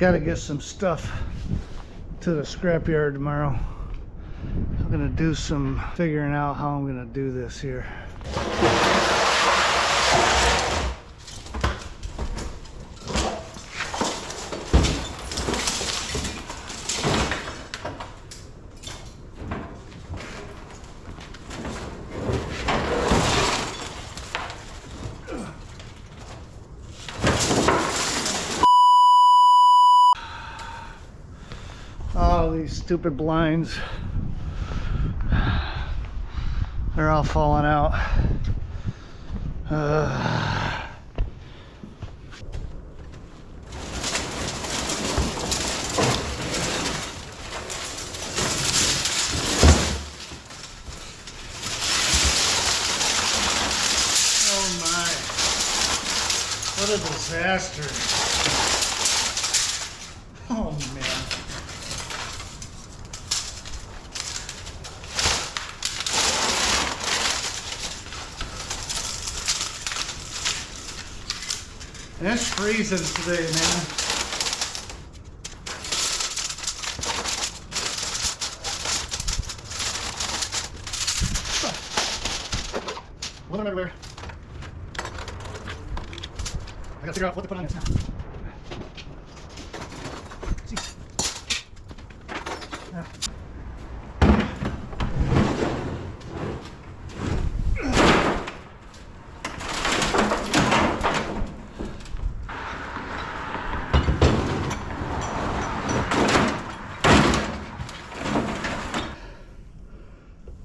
Gotta get some stuff to the scrapyard tomorrow. I'm gonna do some figuring out how I'm gonna do this here. Oh, these stupid blinds. They're all falling out. Oh my. What a disaster. Oh man. It's freezing today, man. Women everywhere. I gotta figure out what to put on this now. See. Yeah.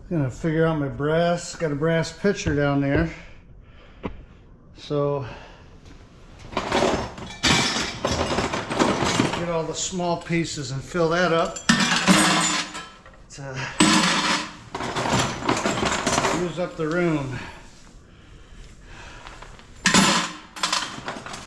Gonna figure out my brass. Got a brass pitcher down there. So get all the small pieces and fill that up to use up the room.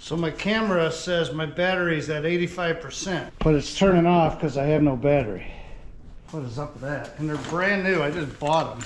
So my camera says my battery's at 85%, but it's turning off because I have no battery. What is up with that? And they're brand new. I just bought them.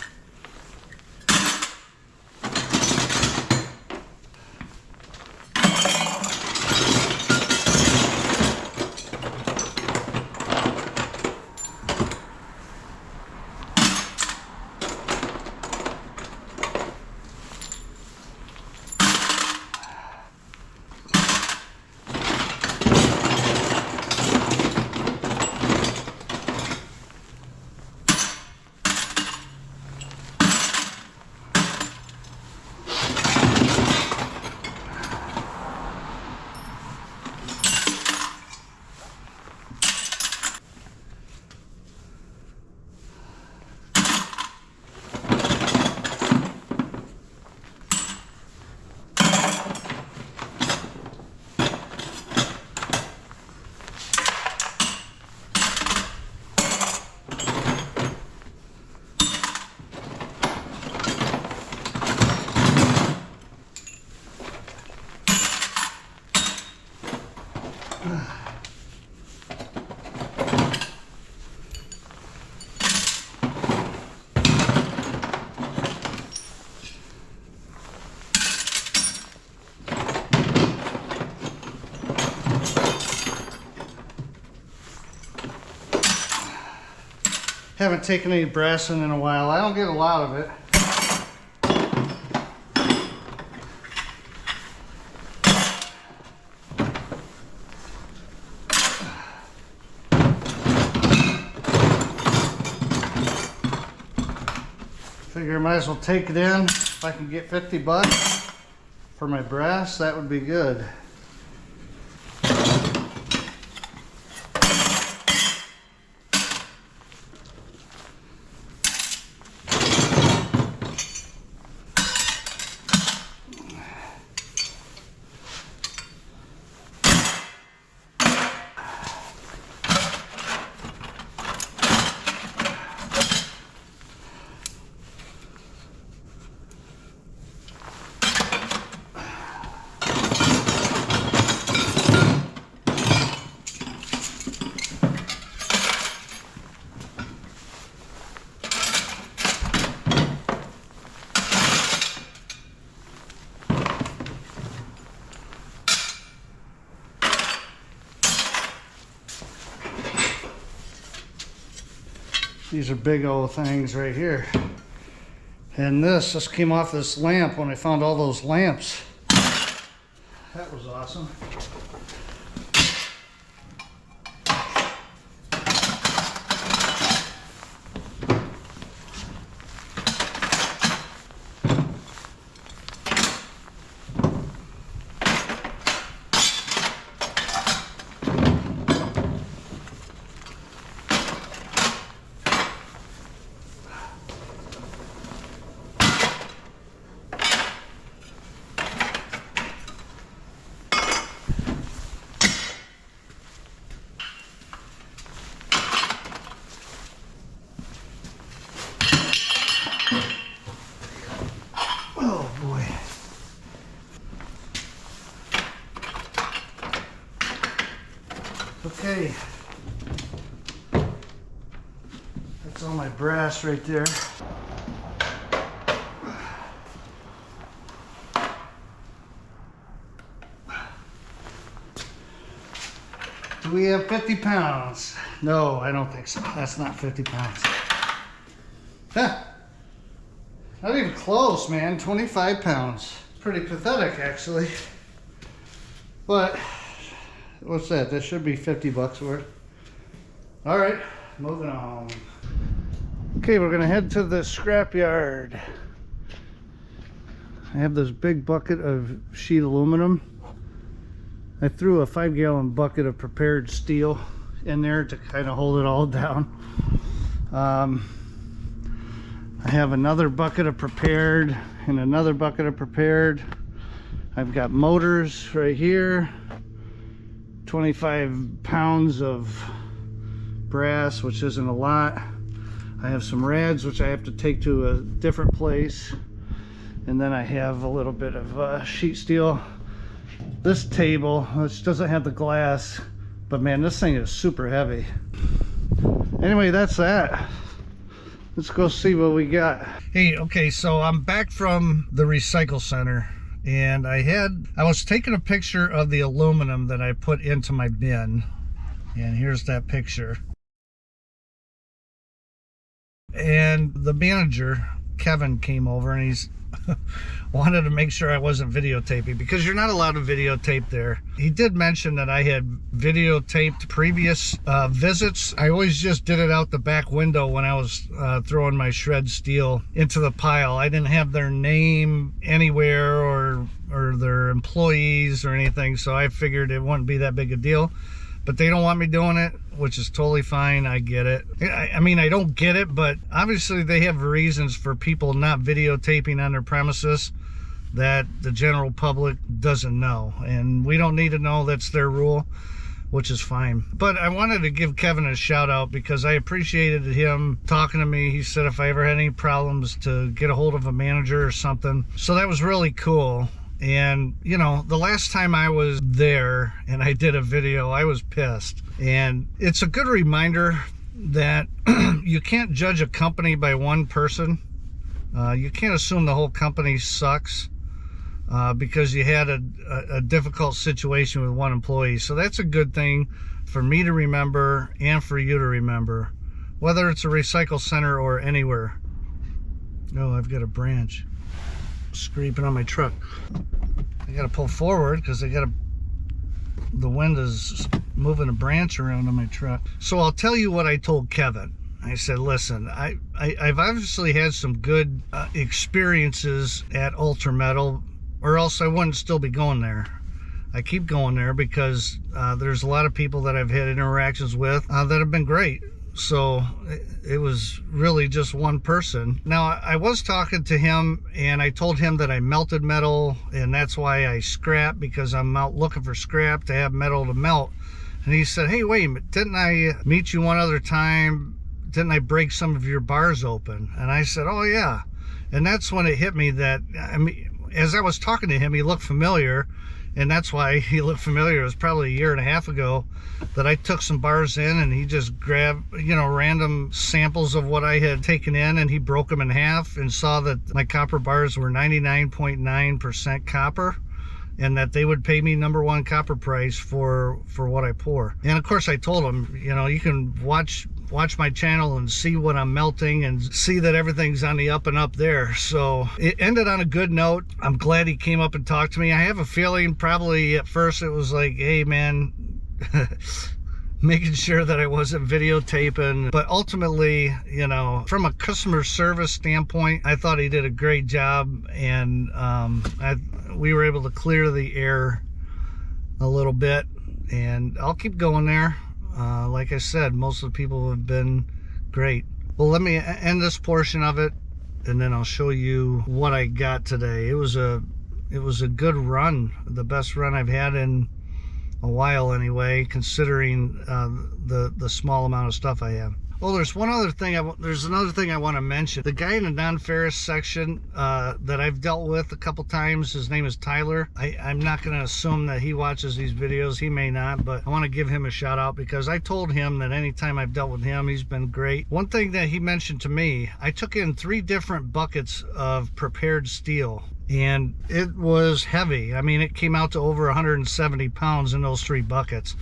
Haven't taken any brass in a while. I don't get a lot of it. Figure I might as well take it in. If I can get 50 bucks for my brass, that would be good. These are big old things right here. And this just came off this lamp when I found all those lamps. That was awesome. Oh boy. Okay. That's all my brass right there. Do we have 50 pounds? No, I don't think so. That's not 50 pounds. Huh. Not even close, man. 25 pounds. Pretty pathetic, actually. But, what's that? That should be 50 bucks worth. All right, moving on. Okay, we're gonna head to the scrapyard. I have this big bucket of sheet aluminum. I threw a 5-gallon bucket of prepared steel in there to kind of hold it all down. I have another bucket of prepared and another bucket of prepared. I've got motors right here, 25 pounds of brass, which isn't a lot. I have some rads, which I have to take to a different place. And then I have a little bit of sheet steel. This table, which doesn't have the glass, but man, this thing is super heavy. Anyway, that's that. Let's go see what we got. Hey, okay, so I'm back from the recycle center, and I was taking a picture of the aluminum that I put into my bin, and here's that picture. And the manager, Kevin, came over and he's wanted to make sure I wasn't videotaping, because you're not allowed to videotape there. He did mention that I had videotaped previous visits. I always just did it out the back window when I was throwing my shred steel into the pile. I didn't have their name anywhere or their employees or anything, so I figured it wouldn't be that big a deal. But they don't want me doing it, which is totally fine. I get it. I mean, I don't get it, but obviously they have reasons for people not videotaping on their premises that the general public doesn't know. And we don't need to know. That's their rule, which is fine. But I wanted to give Kevin a shout out because I appreciated him talking to me. He said if I ever had any problems to get a hold of a manager or something. So that was really cool. And you know, the last time I was there and I did a video, I was pissed. And it's a good reminder that you can't judge a company by one person. You can't assume the whole company sucks because you had a difficult situation with one employee. So that's a good thing for me to remember and for you to remember, whether it's a recycle center or anywhere. Oh, I've got a branch scraping on my truck. I gotta pull forward because the wind is moving a branch around on my truck. So I'll tell you what I told Kevin. I said, listen, I've obviously had some good experiences at Ultra Metal, or else I wouldn't still be going there. I keep going there because there's a lot of people that I've had interactions with that have been great. So it was really just one person. Now, I was talking to him and I told him that I melted metal, and that's why I scrap, because I'm out looking for scrap to have metal to melt. And he said, hey, wait a minute, didn't I meet you one other time? Didn't I break some of your bars open? And I said, oh yeah. And that's when it hit me that, I mean, as I was talking to him, he looked familiar. And that's why he looked familiar. It was probably 1.5 years ago that I took some bars in and he just grabbed, you know, random samples of what I had taken in, and he broke them in half and saw that my copper bars were 99.9% copper, and that they would pay me #1 copper price for what I pour. And of course I told him, you know, you can watch watch my channel and see what I'm melting and see that everything's on the up and up there. So it ended on a good note. I'm glad he came up and talked to me. I have a feeling probably at first it was like, hey man, making sure that I wasn't videotaping, but ultimately, you know, from a customer service standpoint, I thought he did a great job, and we were able to clear the air a little bit, and I'll keep going there. Like I said, most of the people have been great. Well, let me end this portion of it, and then I'll show you what I got today. It was a good run, the best run I've had in a while anyway, considering the small amount of stuff I have. Well, there's another thing I want to mention. The guy in the non-ferrous section that I've dealt with a couple times, his name is Tyler. I'm not going to assume that he watches these videos. He may not, but I want to give him a shout out because I told him that anytime I've dealt with him, he's been great. One thing that he mentioned to me, I took in 3 different buckets of prepared steel, and it was heavy. I mean, it came out to over 170 pounds in those 3 buckets.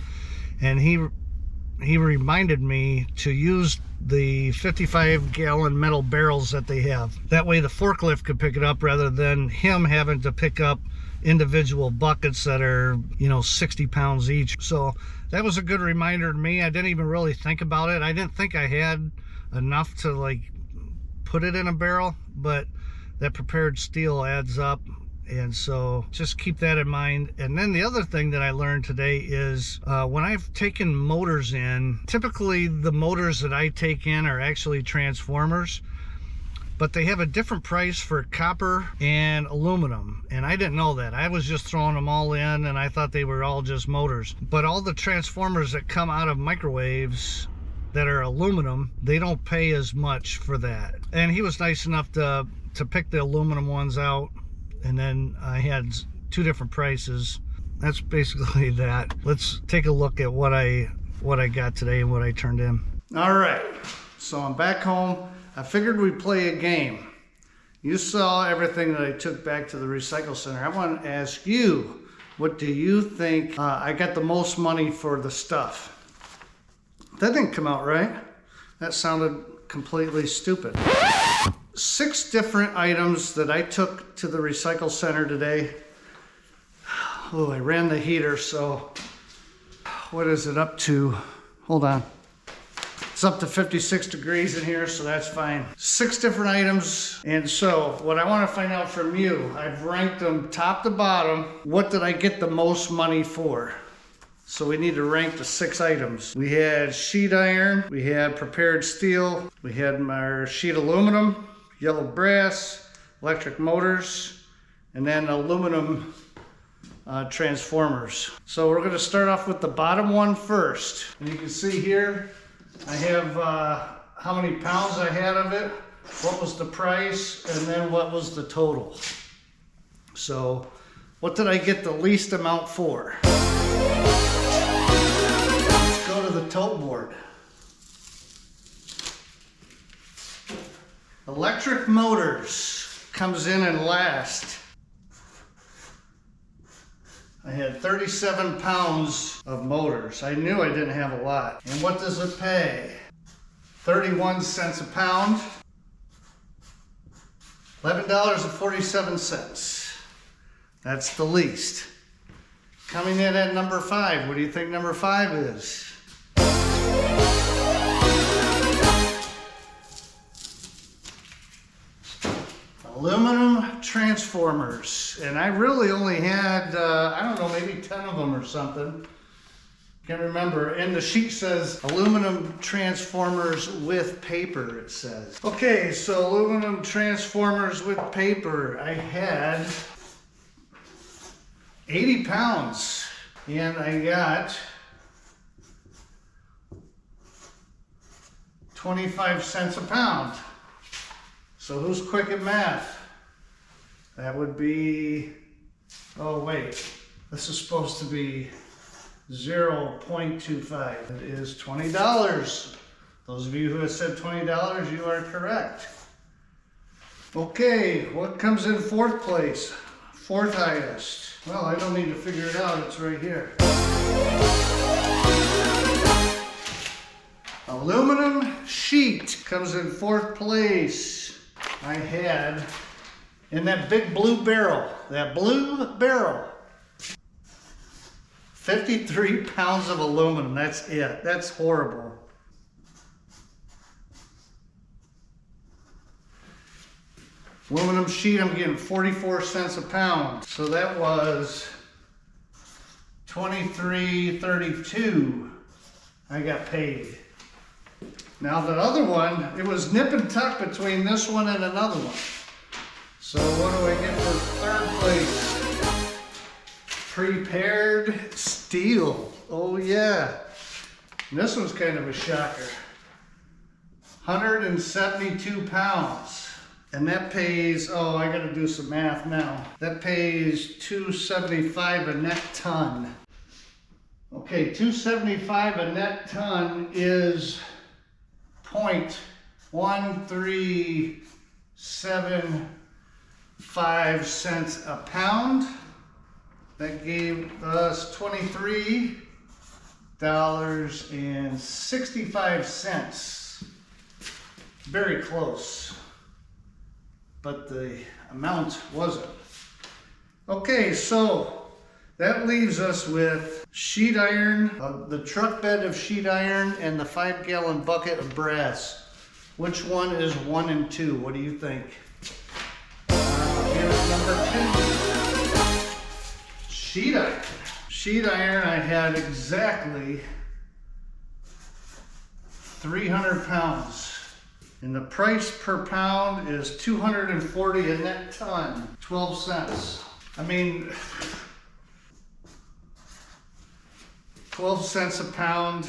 And he reminded me to use the 55-gallon metal barrels that they have. That way the forklift could pick it up rather than him having to pick up individual buckets that are, you know, 60 pounds each. So that was a good reminder to me. I didn't even really think about it. I didn't think I had enough to like put it in a barrel, but that prepared steel adds up. And so just keep that in mind. And then the other thing that I learned today is when I've taken motors in, typically the motors that I take in are actually transformers, but they have a different price for copper and aluminum. And I didn't know that. I was just throwing them all in and I thought they were all just motors. But all the transformers that come out of microwaves that are aluminum, they don't pay as much for that. And he was nice enough to pick the aluminum ones out. And then I had 2 different prices. That's basically that. Let's take a look at what I got today and what I turned in. All right, so I'm back home. I figured we'd play a game. You saw everything that I took back to the recycle center. I want to ask you, what do you think I got the most money for the stuff? That didn't come out right. That sounded completely stupid. 6 different items that I took to the recycle center today. Oh, I ran the heater, so what is it up to? Hold on. It's up to 56 degrees in here, so that's fine. 6 different items. And so what I want to find out from you, I've ranked them top to bottom. What did I get the most money for? So we need to rank the 6 items. We had sheet iron, we had prepared steel, we had our sheet aluminum, yellow brass, electric motors, and then aluminum transformers. So we're going to start off with the bottom one first. And you can see here, I have how many pounds I had of it, what was the price, and then what was the total. So what did I get the least amount for? Let's go to the tote board. Electric motors comes in last. I had 37 pounds of motors. I knew I didn't have a lot. And what does it pay? 31 cents a pound. $11.47. That's the least. Coming in at number 5. What do you think number 5 is? Aluminum transformers. And I really only had, I don't know, maybe 10 of them or something. Can't remember. And the sheet says aluminum transformers with paper, it says. Okay, so aluminum transformers with paper. I had 80 pounds. And I got 25 cents a pound. So who's quick at math? That would be, oh wait, this is supposed to be 0.25. It is $20. Those of you who have said $20, you are correct. Okay, what comes in 4th place? 4th highest. Well, I don't need to figure it out, it's right here. Aluminum Comes in fourth place. I had in that big blue barrel, 53 pounds of aluminum. That's it. That's horrible. Aluminum sheet, I'm getting 44 cents a pound. So that was $23.32 I got paid. Now the other one, it was nip and tuck between this one and another one. So what do I get for third place? Prepared steel. Oh yeah. And this one's kind of a shocker. 172 pounds. And that pays, oh, I gotta do some math now. That pays $275 a net ton. Okay, $275 a net ton is 0.1375 cents a pound. That gave us $23.65. Very close, but the amount wasn't. Okay, so that leaves us with sheet iron, the truck bed of sheet iron, and the 5-gallon bucket of brass. Which one is 1 and 2? What do you think? Here's number 2. Sheet iron. Sheet iron, I had exactly 300 pounds. And the price per pound is $240 a net ton, 12 cents. I mean, 12 cents a pound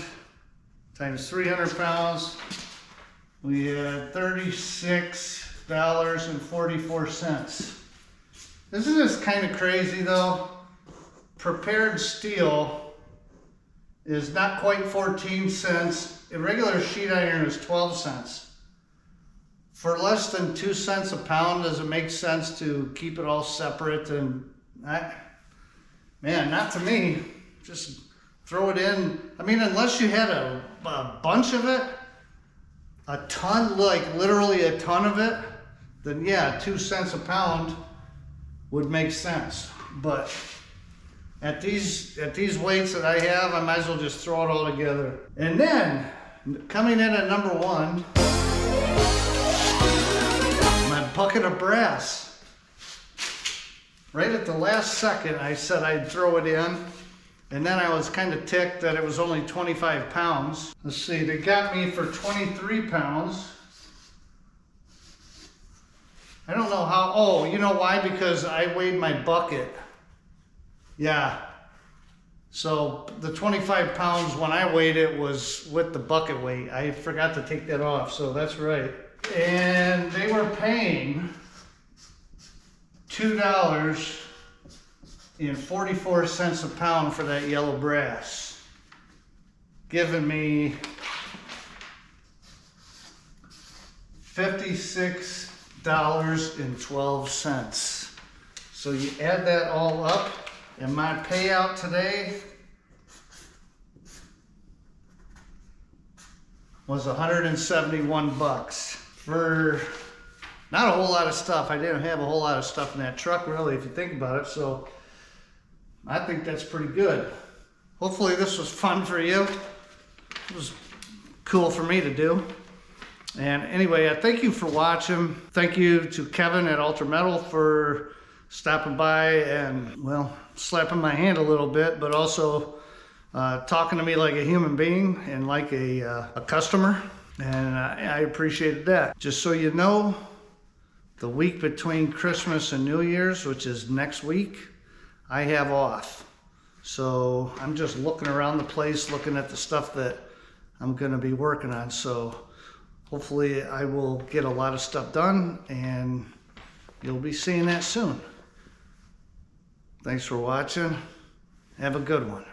times 300 pounds, we had $36.44. Isn't this kind of crazy though? Prepared steel is not quite 14 cents. A regular sheet iron is 12 cents. For less than 2 cents a pound, does it make sense to keep it all separate? And man, not to me. Just throw it in. I mean, unless you had a bunch of it, a ton, like literally a ton of it, then yeah, 2 cents a pound would make sense. But at these weights that I have, I might as well just throw it all together. And then, coming in at number 1, my bucket of brass. Right at the last second, I said I'd throw it in. And then I was kind of ticked that it was only 25 pounds. Let's see, they got me for 23 pounds. I don't know how, oh, you know why? Because I weighed my bucket. Yeah. So the 25 pounds when I weighed it was with the bucket weight. I forgot to take that off, so that's right. And they were paying $2.44 a pound for that yellow brass, giving me $56.12. So you add that all up, and my payout today was 171 bucks for not a whole lot of stuff. I didn't have a whole lot of stuff in that truck, really, if you think about it. So I think that's pretty good. Hopefully this was fun for you. It was cool for me to do. And anyway, I thank you for watching. Thank you to Kevin at Ultra Metal for stopping by and, well, slapping my hand a little bit, but also talking to me like a human being and like a customer. And I appreciated that. Just so you know, the week between Christmas and New Year's, which is next week, I have off. So I'm just looking around the place, looking at the stuff that I'm gonna be working on. So hopefully I will get a lot of stuff done, and you'll be seeing that soon. Thanks for watching. Have a good one.